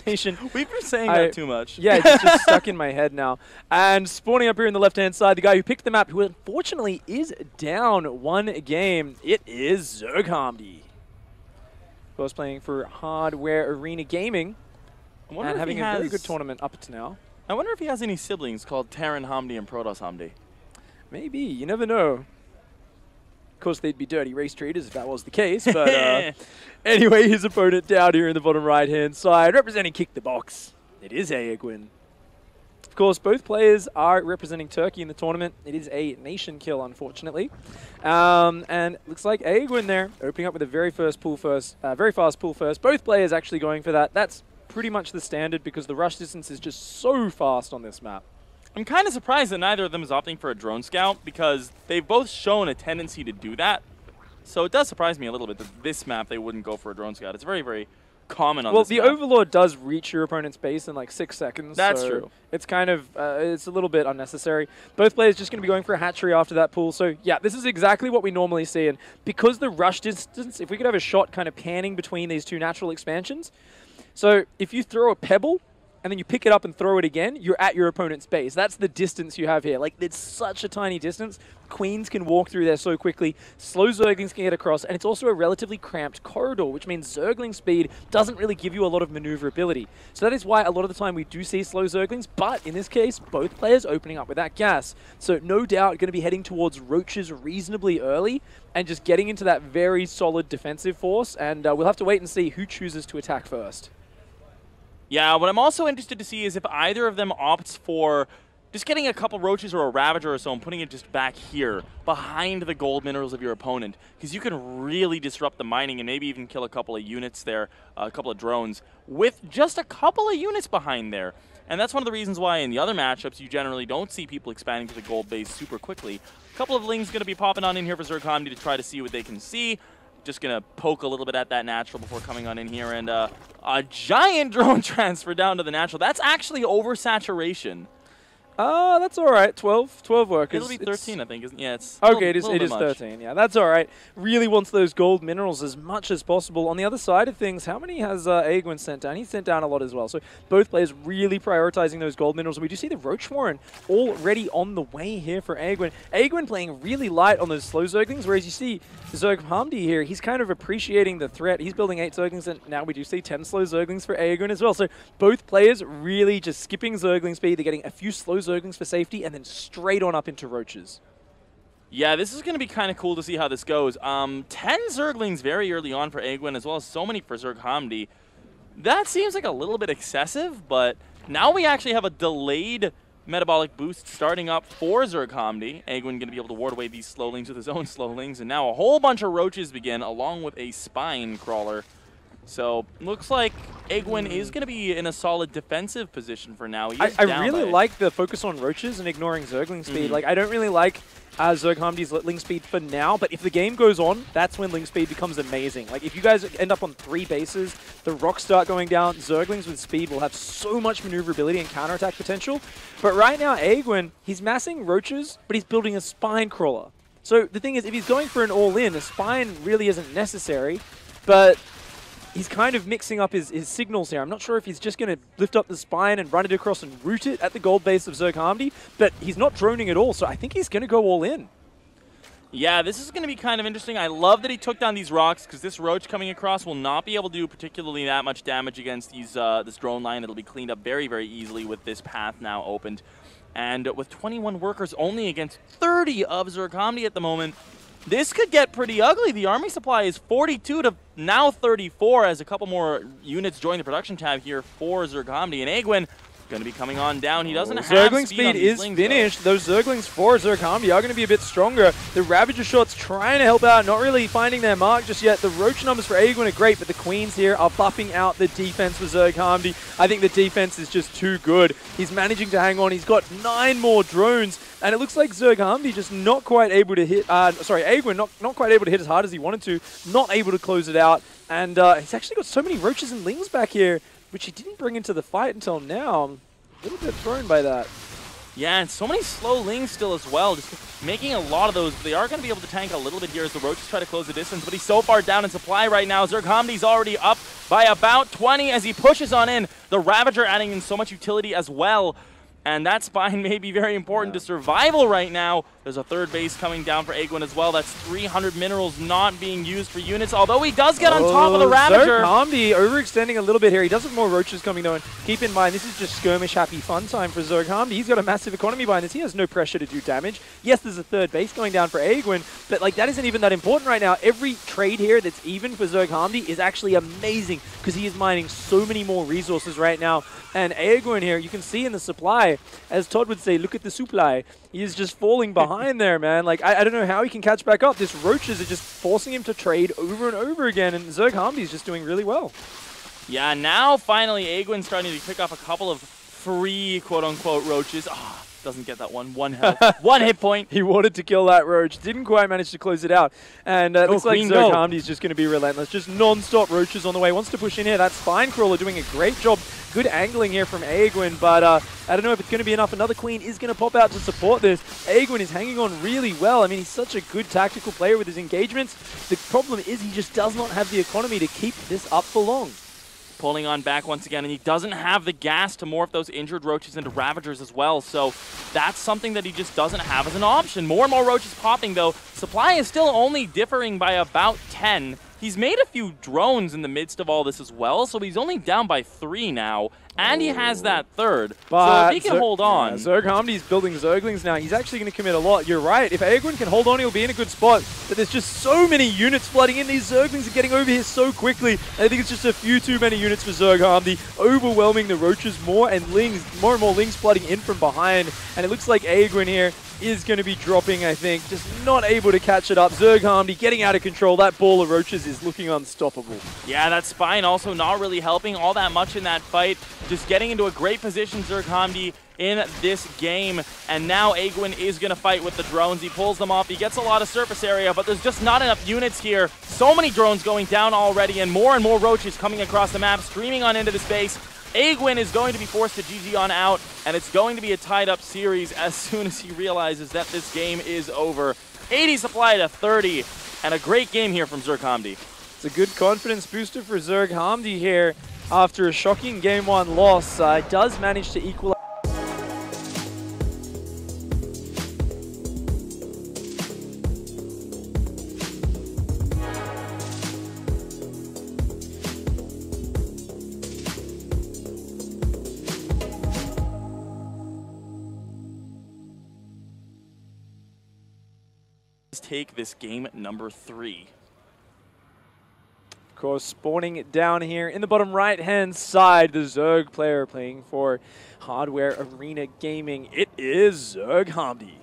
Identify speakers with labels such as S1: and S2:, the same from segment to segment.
S1: Nation.
S2: We've been saying that too much.
S1: Yeah, it's just stuck in my head now. And spawning up here in the left-hand side, the guy who picked the map, who unfortunately is down one game, it is Zerghamdi. Of course, playing for Hardware Arena Gaming and having a very good tournament up to now.
S2: I wonder if he has any siblings called Terran Hamdi and Protoss Hamdi.
S1: Maybe. You never know. Of course, they'd be dirty race traders if that was the case. But anyway, his opponent down here in the bottom right-hand side, representing Kick the Box. It is Aegwynn. Of course, both players are representing Turkey in the tournament. It is a nation kill, unfortunately. And looks like Aegwynn there, opening up with a very fast pull first. Both players actually going for that. That's pretty much the standard because the rush distance is just so fast on this map.
S2: I'm kind of surprised that neither of them is opting for a drone scout because they've both shown a tendency to do that. So it does surprise me a little bit that this map they wouldn't go for a drone scout. It's very, very common on this map.
S1: Well, the Overlord does reach your opponent's base in like 6 seconds.
S2: That's
S1: so
S2: true.
S1: It's kind of, it's a little bit unnecessary. Both players just going to be going for a hatchery after that pool. So yeah, this is exactly what we normally see. And because the rush distance, if we could have a shot kind of panning between these two natural expansions. So if you throw a pebble, and then you pick it up and throw it again, you're at your opponent's base. That's the distance you have here. Like, it's such a tiny distance. Queens can walk through there so quickly. Slow Zerglings can get across, and it's also a relatively cramped corridor, which means Zergling speed doesn't really give you a lot of maneuverability. So that is why a lot of the time we do see slow Zerglings, but in this case, both players opening up with that gas. So no doubt going to be heading towards Roaches reasonably early and just getting into that very solid defensive force, and we'll have to wait and see who chooses to attack first.
S2: Yeah, what I'm also interested to see is if either of them opts for just getting a couple Roaches or a Ravager or so and putting it just back here, behind the gold minerals of your opponent, because you can really disrupt the mining and maybe even kill a couple of units there, a couple of drones, with just a couple of units behind there. And that's one of the reasons why in the other matchups you generally don't see people expanding to the gold base super quickly. A couple of Lings going to be popping on in here for Zerghamdi to try to see what they can see. Just going to poke a little bit at that natural before coming on in here. And a giant drone transfer down to the natural. That's actually oversaturation.
S1: That's all right. 12 workers.
S2: It'll be 13, I think, isn't it? Yeah, it's
S1: okay. It is 13. Yeah, that's all right. Really wants those gold minerals as much as possible. On the other side of things, how many has Aegwynn sent down? He's sent down a lot as well. So both players really prioritizing those gold minerals. And we do see the Roach Warren already on the way here for Aegwynn. Aegwynn playing really light on those slow Zerglings, whereas you see Zerghamdi here, he's kind of appreciating the threat. He's building 8 Zerglings, and now we do see 10 slow Zerglings for Aegwynn as well. So both players really just skipping Zergling speed. They're getting a few slow Zerglings for safety, and then straight on up into Roaches.
S2: Yeah, this is going to be kind of cool to see how this goes. 10 Zerglings very early on for Aegwynn, as well as so many for Zerghamdi. That seems like a little bit excessive, but now we actually have a delayed metabolic boost starting up for Zerghamdi. Aegwynn going to be able to ward away these slowlings with his own slowlings, and now a whole bunch of Roaches begin, along with a Spine Crawler. So, looks like Aegwynn is going to be in a solid defensive position for now.
S1: I really like the focus on Roaches and ignoring Zergling speed. Like, I don't really like Zerghamdi's Ling speed for now, but if the game goes on, that's when Ling speed becomes amazing. Like, if you guys end up on 3 bases, the rocks start going down, Zerglings with speed will have so much maneuverability and counterattack potential. But right now, Aegwynn, he's massing Roaches, but he's building a Spine Crawler. So the thing is, if he's going for an all-in, a Spine really isn't necessary, but he's kind of mixing up his signals here. I'm not sure if he's just going to lift up the Spine and run it across and root it at the gold base of Zerghamdi, but he's not droning at all, so I think he's going to go all in.
S2: Yeah, this is going to be kind of interesting. I love that he took down these rocks, because this Roach coming across will not be able to do particularly that much damage against these this drone line. It'll be cleaned up very, very easily with this path now opened. And with 21 workers only against 30 of Zerghamdi at the moment, this could get pretty ugly. The army supply is 42 to now 34 as a couple more units join the production tab here for Zerghamdi. And Aegwynn going to be coming on down. He doesn't have
S1: Zergling speed is finished. Those Zerglings for Zerghamdi are going to be a bit stronger. The Ravager shots trying to help out, not really finding their mark just yet. The Roach numbers for Aegwynn are great, but the Queens here are buffing out the defense for Zerghamdi. I think the defense is just too good. He's managing to hang on. He's got 9 more drones, and it looks like Zerghamdi just not quite able to hit, Aegwynn not quite able to hit as hard as he wanted to, not able to close it out. And he's actually got so many Roaches and Lings back here, which he didn't bring into the fight until now. I'm a little bit thrown by that.
S2: Yeah, and so many slow Lings still as well, just making a lot of those. They are going to be able to tank a little bit here as the Roaches try to close the distance, but he's so far down in supply right now. Zerghamdi's already up by about 20 as he pushes on in. The Ravager adding in so much utility as well. And that spine may be very important to survival right now. There's a third base coming down for Aegwynn as well. That's 300 minerals not being used for units, although he does get on top of the Ravager.
S1: Zerghamdi overextending a little bit here. He does have more roaches coming though. And keep in mind, this is just skirmish happy fun time for Zerghamdi. He's got a massive economy behind this. He has no pressure to do damage. Yes, there's a third base going down for Aegwynn, but like that isn't even that important right now. Every trade here that's even for Zerghamdi is actually amazing because he is mining so many more resources right now. And Aegwynn here, you can see in the supply, as Todd would say, look at the supply. He is just falling behind there, man. Like, I don't know how he can catch back up. This roaches are just forcing him to trade over and over again, and Zerghamdi is just doing really well.
S2: Yeah, now finally Aegwynn's starting to pick off a couple of free, quote-unquote, roaches. Ah, doesn't get that one. One health. One hit point.
S1: He wanted to kill that roach. Didn't quite manage to close it out. And it looks like Zerghamdi is just going to be relentless. Just non-stop roaches on the way. Wants to push in here. That Spine Crawler doing a great job. Good angling here from Aegwynn, but I don't know if it's going to be enough. Another Queen is going to pop out to support this. Aegwynn is hanging on really well. I mean, he's such a good tactical player with his engagements. The problem is he just does not have the economy to keep this up for long.
S2: Pulling on back once again, and he doesn't have the gas to morph those injured roaches into Ravagers as well, so that's something that he just doesn't have as an option. More and more roaches popping, though. Supply is still only differing by about 10. He's made a few drones in the midst of all this as well, so he's only down by 3 now, and he has that third.
S1: But
S2: so if he can hold on.
S1: Yeah, Zerghamdi's building Zerglings now. He's actually going to commit a lot. You're right. If Aegwynn can hold on, he'll be in a good spot. But there's just so many units flooding in. These Zerglings are getting over here so quickly. I think it's just a few too many units for Zerghamdi, overwhelming the roaches more and more lings flooding in from behind. And it looks like Aegwynn here is going to be dropping, I think. Just not able to catch it up. Zerghamdi getting out of control. That ball of roaches is looking unstoppable.
S2: Yeah, that spine also not really helping all that much in that fight. Just getting into a great position, Zerghamdi, in this game. And now Aegwynn is going to fight with the drones. He pulls them off. He gets a lot of surface area, but there's just not enough units here. So many drones going down already, and more roaches coming across the map, streaming on into this base. Aegwynn is going to be forced to GG on out, and it's going to be a tied-up series as soon as he realizes that this game is over. 80 supply to 30, and a great game here from Zerghamdi.
S1: It's a good confidence booster for Zerghamdi here after a shocking Game 1 loss. Does manage to equalize.
S2: Take this game number 3.
S1: Of course, spawning down here in the bottom right-hand side, the Zerg player playing for Hardware Arena Gaming. It is Zerghamdi.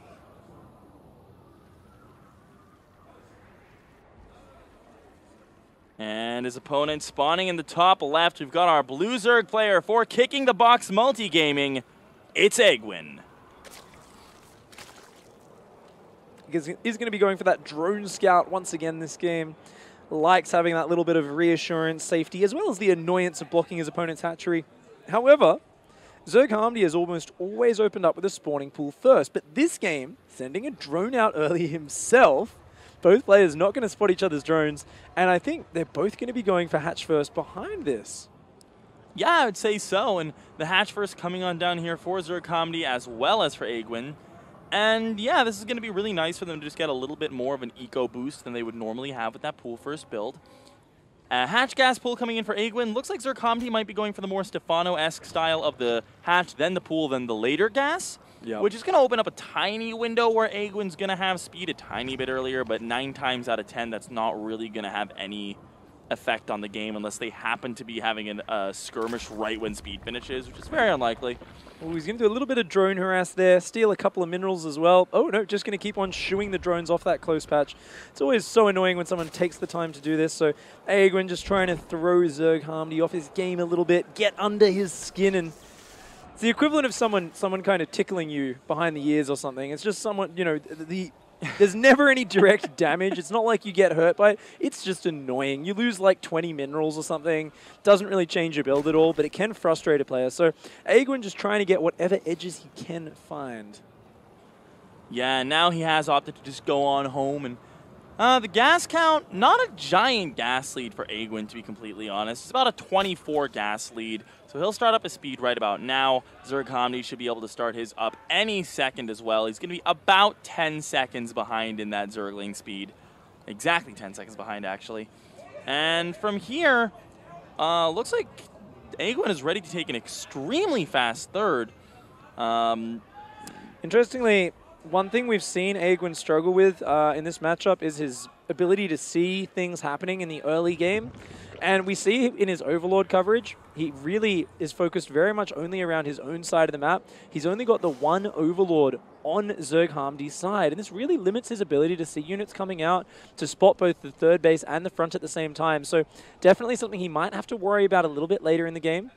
S2: And his opponent spawning in the top left. We've got our blue Zerg player for Kicking the Box Multi-Gaming. It's Aegwynn.
S1: He's going to be going for that drone scout once again this game. Likes having that little bit of reassurance, safety, as well as the annoyance of blocking his opponent's hatchery. However, Zerghamdi has almost always opened up with a spawning pool first, but this game, sending a drone out early himself, both players not going to spot each other's drones, and I think they're both going to be going for hatch first behind this.
S2: Yeah, I would say so, and the hatch first coming on down here for Zerghamdi as well as for Aegwynn. And yeah, this is going to be really nice for them to just get a little bit more of an eco boost than they would normally have with that pool first build. Hatch gas pool coming in for Aegwynn. Looks like Zerghamdi might be going for the more Stefano-esque style of the hatch, then the pool, then the later gas. Yep. Which is going to open up a tiny window where Aegwynn's going to have speed a tiny bit earlier, but 9 times out of 10, that's not really going to have any effect on the game unless they happen to be having a skirmish right when speed finishes, which is very unlikely.
S1: Well, he's going to do a little bit of drone harass there, steal a couple of minerals as well. Oh no, just going to keep on shooing the drones off that close patch. It's always so annoying when someone takes the time to do this, so Aegwynn just trying to throw Zerghamdi off his game a little bit, get under his skin, and it's the equivalent of someone kind of tickling you behind the ears or something. It's just someone, you know, there's never any direct damage. It's not like you get hurt by it. It's just annoying. You lose like 20 minerals or something. Doesn't really change your build at all, but it can frustrate a player. So Aegwynn just trying to get whatever edges he can find.
S2: Yeah, now he has opted to just go on home and The gas count, not a giant gas lead for Aegwynn, to be completely honest. It's about a 24 gas lead, so he'll start up his speed right about now. Zerghamdi should be able to start his up any second as well. He's going to be about 10 seconds behind in that Zergling speed. Exactly 10 seconds behind, actually. And from here, looks like Aegwynn is ready to take an extremely fast third.
S1: Interestingly, one thing we've seen Aegwynn struggle with in this matchup is his ability to see things happening in the early game. And we see in his Overlord coverage, he really is focused very much only around his own side of the map. He's only got the one Overlord on Zerghamdi's side, and this really limits his ability to see units coming out to spot both the third base and the front at the same time. So definitely something he might have to worry about a little bit later in the game.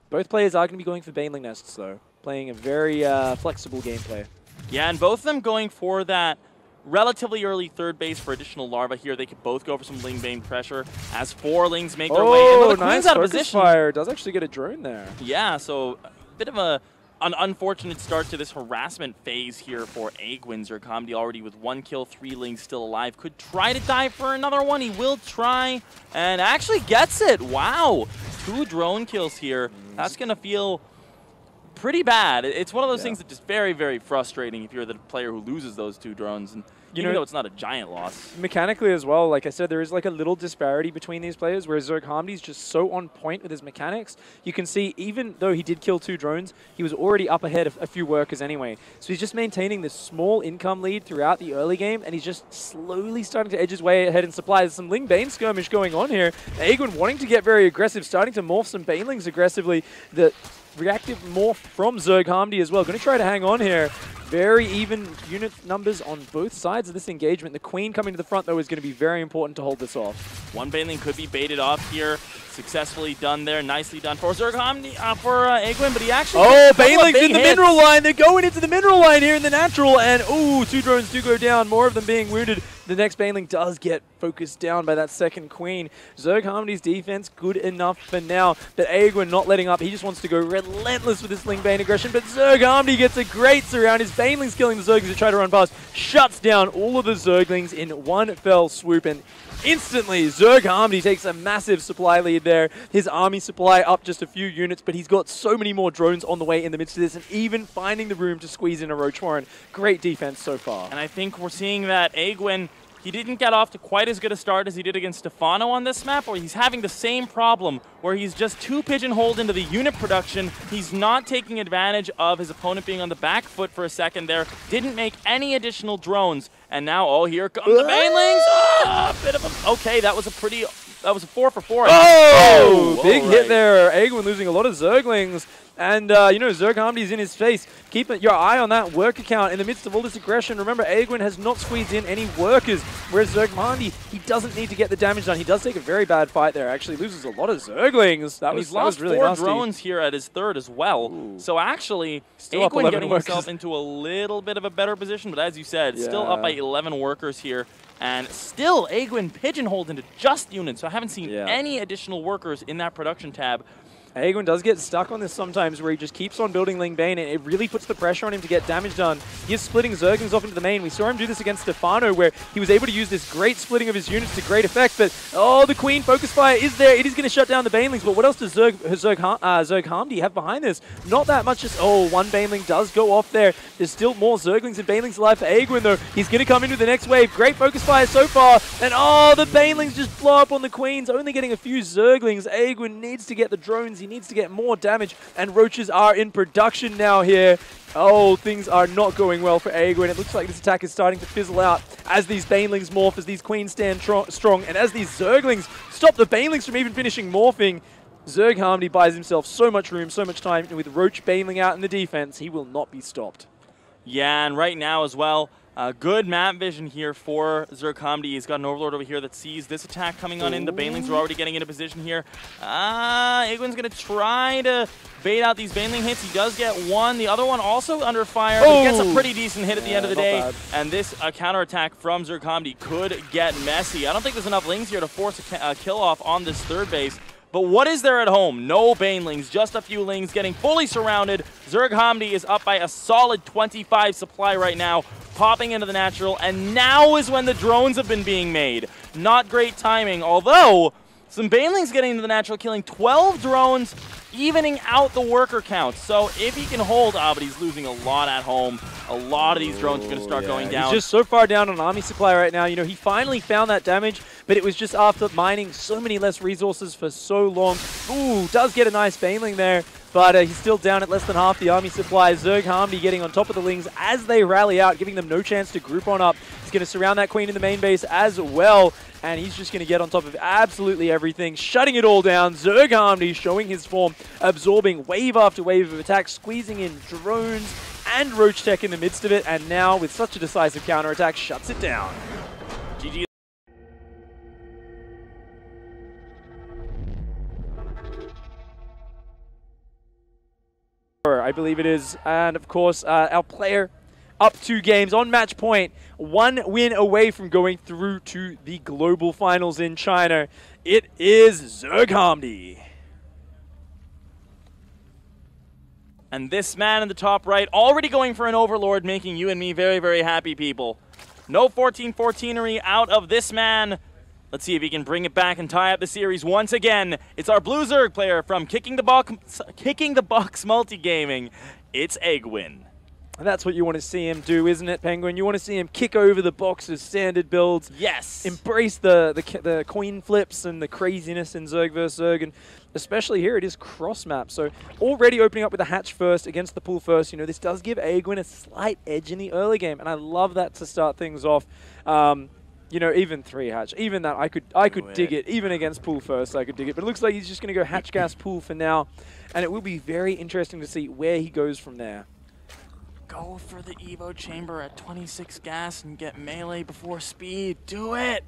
S1: Both players are going to be going for Baneling Nests, though, playing a very flexible gameplay.
S2: Yeah, and both of them going for that relatively early third base for additional larva here. They could both go for some Ling Bane pressure as 4 Lings make their way in.
S1: Oh,
S2: The
S1: nice
S2: Queen's out of
S1: focus
S2: position.
S1: fire. Does actually get a drone there.
S2: Yeah, so a bit of an unfortunate start to this harassment phase here for Aegwynn. Zerghamdi already with 1 kill, 3 Lings still alive. Could try to dive for another one. He will try and actually gets it. Wow, 2 drone kills here. That's going to feel pretty bad. It's one of those things that just very, very frustrating if you're the player who loses those 2 drones. And even though it's not a giant loss.
S1: Mechanically as well, like I said, there is like a little disparity between these players, whereas Zerghamdi's just so on point with his mechanics. You can see, even though he did kill 2 drones, he was already up ahead of a few workers anyway. So he's just maintaining this small income lead throughout the early game, and he's just slowly starting to edge his way ahead in supply. There's some Ling Bane skirmish going on here. Aegwynn wanting to get very aggressive, starting to morph some Banelings aggressively. The reactive morph from Zerghamdi as well. Going to try to hang on here. Very even unit numbers on both sides of this engagement. The Queen coming to the front, though, is going to be very important to hold this off.
S2: One Baneling could be baited off here. Successfully done there. Nicely done for Zerghamdi, for Aegwynn, but he actually...
S1: Oh, Baneling's in the mineral line. They're going into the mineral line here in the natural, and ooh, 2 drones do go down. More of them being wounded. The next Baneling does get focused down by that second Queen. Zerghamdi's defense good enough for now, but Aegwynn not letting up. He just wants to go relentless with his Ling Bane aggression, but Zerghamdi gets a great surround. His Banelings killing the Zerglings that try to run past, shuts down all of the Zerglings in one fell swoop, and instantly Zerghamdi takes a massive supply lead there. His army supply up just a few units, but he's got so many more drones on the way in the midst of this, and even finding the room to squeeze in a Roach Warren. Great defense so far.
S2: And I think we're seeing that Aegwynn, he didn't get off to quite as good a start as he did against Stefano on this map, or he's having the same problem where he's just too pigeonholed into the unit production. He's not taking advantage of his opponent being on the back foot for a second there. Didn't make any additional drones. And now, oh, here come the Banelings. Oh, bit of a, okay, that was a 4 for 4.
S1: Oh, big hit there. Aegwynn losing a lot of Zerglings. And, you know, Zerghamdi's in his face. Keep your eye on that work account in the midst of all this aggression. Remember, Aegwynn has not squeezed in any workers, whereas Zerghamdi, he doesn't need to get the damage done. He does take a very bad fight there. Actually loses a lot of Zerglings.
S2: He's lost
S1: really
S2: 4
S1: nasty.
S2: drones here at his third as well. Ooh. So actually, Aegwynn getting himself into a little bit of a better position. But as you said, still up by 11 workers here. And still, Aegwynn pigeonholed into just units. So I haven't seen any additional workers in that production tab.
S1: Aegwynn does get stuck on this sometimes, where he just keeps on building Ling Bane, and it really puts the pressure on him to get damage done. He is splitting Zerglings off into the main. We saw him do this against Stefano, where he was able to use this great splitting of his units to great effect, but oh, the Queen focus fire is there. It is going to shut down the Banelings, but what else does Zerghamdi have behind this? Not that much. Just, oh, one Baneling does go off there. There's still more Zerglings and Banelings alive for Aegwynn, though. He's going to come into the next wave. Great focus fire so far, and oh, the Banelings just blow up on the Queens, only getting a few Zerglings. Aegwynn needs to get the drones. He needs to get more damage, and Roaches are in production now here. Oh, things are not going well for Aegwynn. It looks like this attack is starting to fizzle out as these Banelings morph, as these Queens stand strong, and as these Zerglings stop the Banelings from even finishing morphing. Zerghamdi buys himself so much room, so much time, and with Roach Baneling out in the defense, he will not be stopped.
S2: Yeah, and right now as well, good map vision here for Zerghamdi. He's got an Overlord over here that sees this attack coming on in. The Banelings are already getting into position here. Aegwynn's going to try to bait out these Baneling hits. He does get one. The other one also under fire. But he gets a pretty decent hit at the end of the day.
S1: Bad.
S2: And this counterattack from Zerghamdi could get messy. I don't think there's enough Lings here to force a kill off on this third base. But what is there at home? No Banelings, just a few Lings getting fully surrounded. Zerghamdi is up by a solid 25 supply right now. popping into the natural, and now is when the drones have been being made. Not great timing, although some banelings getting into the natural, killing 12 drones, evening out the worker count. So if he can hold, but he's losing a lot at home. A lot of these drones are going to start going down.
S1: He's just so far down on army supply right now. You know, he finally found that damage, but it was just after mining so many less resources for so long. Ooh, does get a nice baneling there, but he's still down at less than half the army supply. Zerghamdi getting on top of the Lings as they rally out, giving them no chance to group on up. He's going to surround that queen in the main base as well, and he's just going to get on top of absolutely everything, shutting it all down. Zerghamdi showing his form, absorbing wave after wave of attacks, squeezing in drones and Roach Tech in the midst of it, and now with such a decisive counterattack, shuts it down.
S2: GG.
S1: I believe it is, and of course our player up 2 games on match point, 1 win away from going through to the global finals in China. It is Zerghamdi.
S2: And this man in the top right already going for an overlord, making you and me very, very happy, people. No 14-14ery out of this man. Let's see if he can bring it back and tie up the series once again. It's our Blue Zerg player from Kicking the Box Multi-Gaming. It's Aegwynn.
S1: And that's what you want to see him do, isn't it, Penguin? You want to see him kick over the box's standard builds.
S2: Yes.
S1: Embrace the coin flips and the craziness in Zerg vs. Zerg. And especially here, it is cross-map. So already opening up with the hatch first against the pool first. You know, this does give Aegwynn a slight edge in the early game. And I love that to start things off. You know, even 3 hatch, even that, I could dig it. Even against pool first, I could dig it. But it looks like he's just going to go hatch gas pool for now. And it will be very interesting to see where he goes from there.
S2: Go for the Evo chamber at 26 gas and get melee before speed. Do it!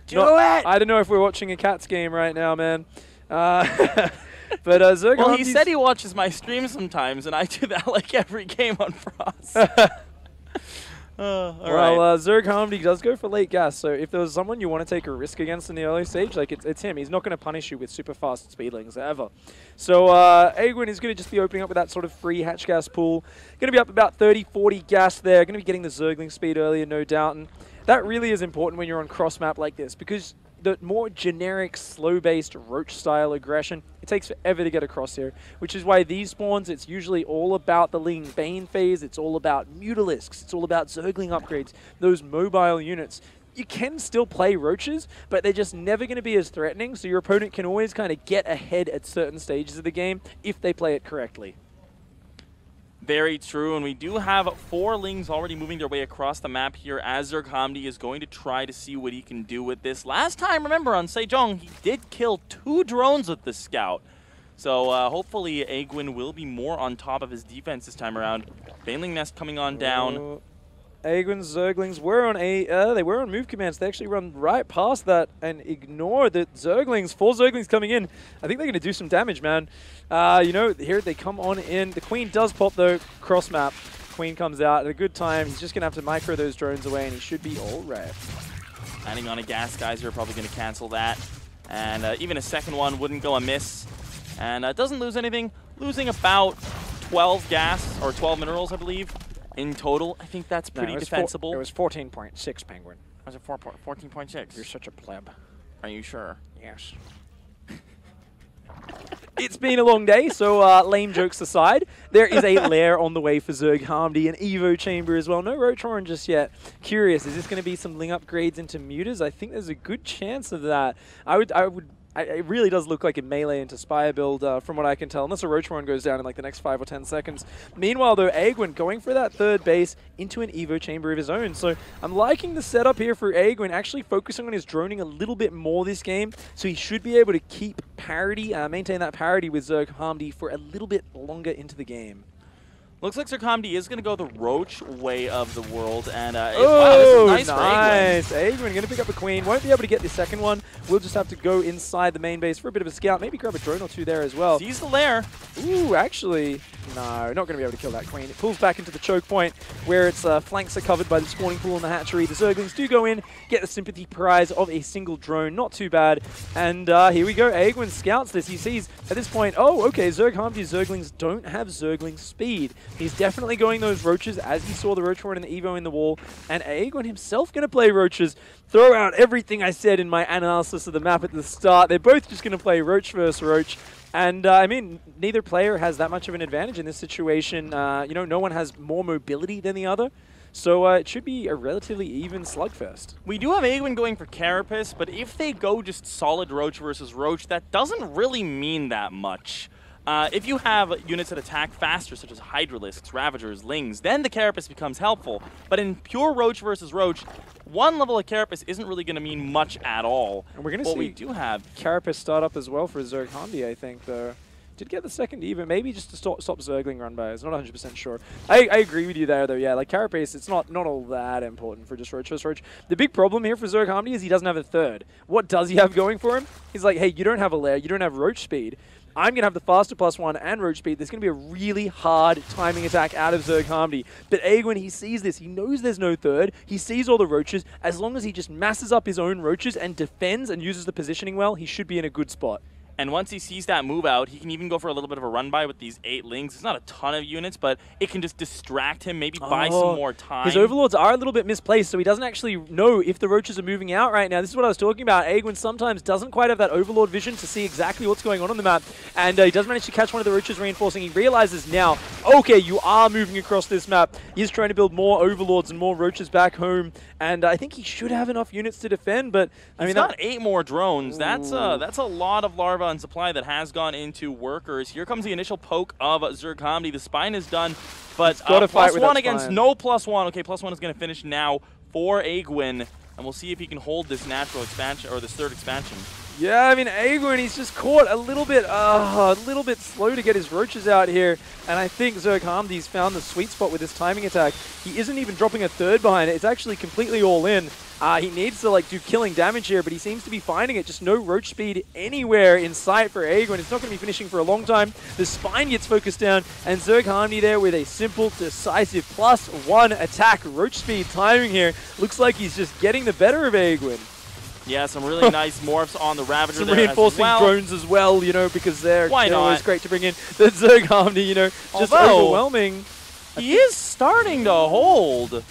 S2: Do it!
S1: I don't know if we're watching a Cats game right now, man. But Zerghamdi...
S2: Well, he said he watches my stream sometimes, and I do that like every game on Frost.
S1: Zerghamdi does go for late gas, so if there was someone you want to take a risk against in the early stage, like it's him. He's not going to punish you with super fast speedlings ever. So Aegwynn is going to just be opening up with that sort of free hatch gas pool. Going to be up about 30-40 gas there. Going to be getting the Zergling speed earlier, no doubt. And that really is important when you're on cross map like this, because the more generic, slow-based Roach-style aggression, it takes forever to get across here, which is why these spawns, it's usually all about the Ling Bane phase, it's all about Mutalisks, it's all about Zergling upgrades, those mobile units. You can still play Roaches, but they're just never going to be as threatening, so your opponent can always kind of get ahead at certain stages of the game if they play it correctly.
S2: Very true, and we do have 4 Lings already moving their way across the map here as Zerghamdi is going to try to see what he can do with this. Last time, remember, on Sejong, he did kill 2 drones with the Scout. So hopefully Aegwynn will be more on top of his defense this time around. Baneling Nest coming on down.
S1: Aegwynn's Zerglings were on they were on move commands. They actually run right past that and ignore the Zerglings. 4 Zerglings coming in. I think they're going to do some damage, man. You know, here they come on in. The Queen does pop, though, cross map. Queen comes out at a good time. He's just going to have to micro those drones away, and he should be all right.
S2: Landing on a gas geyser, probably going to cancel that. And even a second one wouldn't go amiss. And doesn't lose anything. Losing about 12 gas, or 12 minerals, I believe. In total, I think that's pretty defensible.
S1: It was 14.6, Penguin.
S2: Was it 14.6?
S1: You're such a pleb.
S2: Are you sure?
S1: Yes. It's been a long day, so lame jokes aside, there is a lair on the way for Zerghamdi, an Evo chamber as well. No Roach just yet. Curious, is this going to be some Ling upgrades into Mutas? I think there's a good chance of that. It really does look like a melee into Spire build from what I can tell, unless a Roach goes down in like the next 5 or 10 seconds. Meanwhile, though, Aegwynn going for that 3rd base into an Evo chamber of his own. So I'm liking the setup here for Aegwynn, actually focusing on his droning a little bit more this game, so he should be able to keep parity, maintain that parity with Zerghamdi for a little bit longer into the game.
S2: Looks like Zerghamdi is going to go the Roach way of the world, and
S1: wow,
S2: this is nice.
S1: Aegwynn going to pick up a Queen. Won't be able to get the second one. We'll just have to go inside the main base for a bit of a scout. Maybe grab a drone or 2 there as well.
S2: Sees the lair.
S1: Ooh, actually, no, not going to be able to kill that Queen. It pulls back into the choke point where its flanks are covered by the spawning pool and the hatchery. The Zerglings do go in, get the sympathy prize of a single drone. Not too bad. And here we go. Aegwynn scouts this. He sees at this point, oh, okay, Zerghamdi's Zerglings don't have Zergling speed. He's definitely going those roaches as he saw the roach horn and the Evo in the wall. And Aegwynn himself going to play roaches. Throw out everything I said in my analysis of the map at the start. They're both just going to play roach versus roach. And, I mean, neither player has that much of an advantage in this situation. You know, no one has more mobility than the other. So it should be a relatively even slugfest.
S2: We do have Aegwynn going for Carapace, but if they go just solid roach versus roach, that doesn't really mean that much. If you have units that attack faster, such as Hydralisks, Ravagers, Lings, then the Carapace becomes helpful. But in pure roach versus roach, one level of Carapace isn't really going to mean much at all.
S1: And we're going to see
S2: we do have
S1: Carapace start up as well for Zerghamdi, I think, though. Did get the second even, maybe just to stop Zergling run by. I'm not 100% sure. I agree with you there, though. Yeah, like Carapace, it's not all that important for just roach versus roach. The big problem here for Zerghamdi is he doesn't have a third. What does he have going for him? He's like, hey, you don't have a lair, you don't have roach speed. I'm going to have the faster +1 and roach speed. There's going to be a really hard timing attack out of Zerghamdi. But Aegwynn, he sees this. He knows there's no third. He sees all the roaches. As long as he just masses up his own roaches and defends and uses the positioning well, he should be in a good spot.
S2: And once he sees that move out, he can even go for a little bit of a run by with these 8 Lings. It's not a ton of units, but it can just distract him, maybe buy some more time.
S1: His Overlords are a little bit misplaced, so he doesn't actually know if the roaches are moving out right now. This is what I was talking about. Aegwynn sometimes doesn't quite have that Overlord vision to see exactly what's going on the map, and he does manage to catch one of the roaches reinforcing. He realizes now, okay, you are moving across this map. He's trying to build more Overlords and more roaches back home, and I think he should have enough units to defend, but I mean,
S2: he's got 8 more drones. That's a lot of larva and supply that has gone into workers. Here comes the initial poke of Zerghamdi. The spine is done, but +1 against no +1. Okay, +1 is going to finish now for Aegwynn, and we'll see if he can hold this natural expansion, or this third expansion.
S1: Yeah, I mean, Aegwynn, he's just caught a little bit slow to get his roaches out here, and I think Zerghamdi's found the sweet spot with his timing attack. He isn't even dropping a third behind it. It's actually completely all in. He needs to do killing damage here, but he seems to be finding it. Just no roach speed anywhere in sight for Aegwynn. It's not going to be finishing for a long time. The spine gets focused down, and Zerghamdi there with a simple, decisive +1 attack. Roach speed timing here. Looks like he's just getting the better of Aegwynn.
S2: Yeah, some really nice morphs on the Ravager.
S1: Some reinforcing drones as well, you know, because they're always great to bring in. The Zerghamdi, you know, just overwhelming.
S2: He is starting to hold.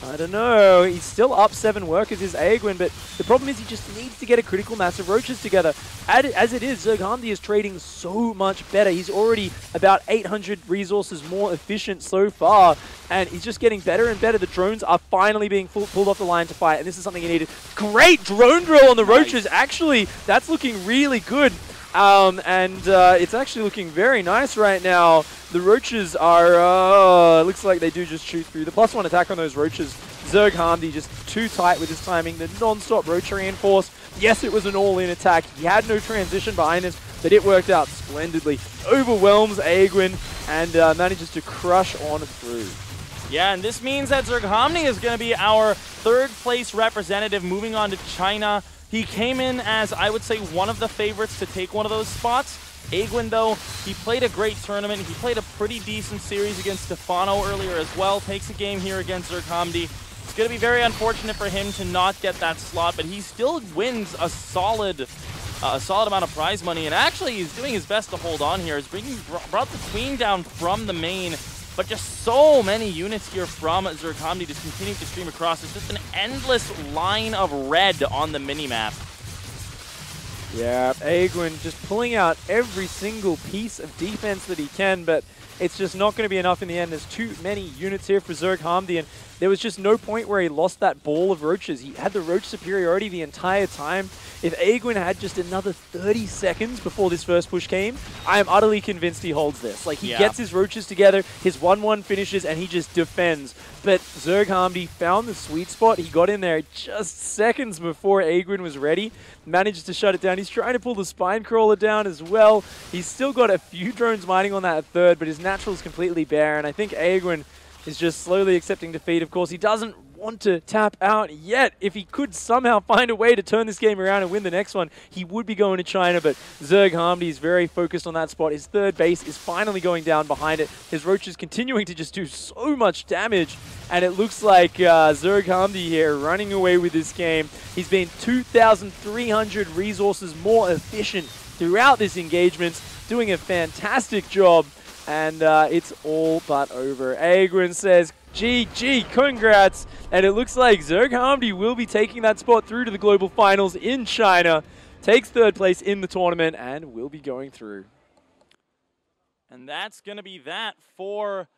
S1: I don't know. He's still up 7 workers, is Aegwynn, but the problem is he just needs to get a critical mass of roaches together. As it is, Zerghamdi is trading so much better. He's already about 800 resources more efficient so far, and he's just getting better and better. The drones are finally being pulled off the line to fight, and this is something he needed. Great drone drill on the roaches. Actually, that's looking really good. It's actually looking very nice right now. The roaches are, looks like they do just shoot through. The +1 attack on those roaches. Zerghamdi just too tight with his timing. The non-stop roach reinforce. Yes, it was an all-in attack. He had no transition behind this, but it worked out splendidly. Overwhelms Aegwynn and manages to crush on through.
S2: Yeah, and this means that Zerghamdi is going to be our 3rd place representative moving on to China. He came in as, I would say, one of the favorites to take one of those spots. Aegwynn, though, he played a great tournament. He played a pretty decent series against Stefano earlier as well. Takes a game here against Zerghamdi. It's going to be very unfortunate for him to not get that slot, but he still wins a solid amount of prize money, and actually he's doing his best to hold on here. He's brought the queen down from the main, but just so many units here from Zerghamdi just continuing to stream across. It's just an endless line of red on the minimap.
S1: Yeah, Aegwynn just pulling out every single piece of defense that he can, but it's just not going to be enough in the end. There's too many units here for Zerghamdi, and there was just no point where he lost that ball of roaches. He had the roach superiority the entire time. If Aegwynn had just another 30 seconds before this first push came, I am utterly convinced he holds this. Like, he gets his roaches together, his 1-1 finishes, and he just defends. But Zerghamdi found the sweet spot. He got in there just seconds before Aegwynn was ready, managed to shut it down. He's trying to pull the spine crawler down as well. He's still got a few drones mining on that third, but his natural is completely bare, and I think Aegwynn is just slowly accepting defeat. Of course, he doesn't want to tap out yet. If he could somehow find a way to turn this game around and win the next one, he would be going to China, but Zerghamdi is very focused on that spot. His third base is finally going down behind it. His roach is continuing to just do so much damage, and it looks like Zerghamdi here running away with this game. He's been 2,300 resources more efficient throughout this engagement, doing a fantastic job. And it's all but over. Aegwynn says, GG, congrats. And it looks like Zerghamdi will be taking that spot through to the global finals in China. Takes third place in the tournament and will be going through.
S2: And that's going to be that for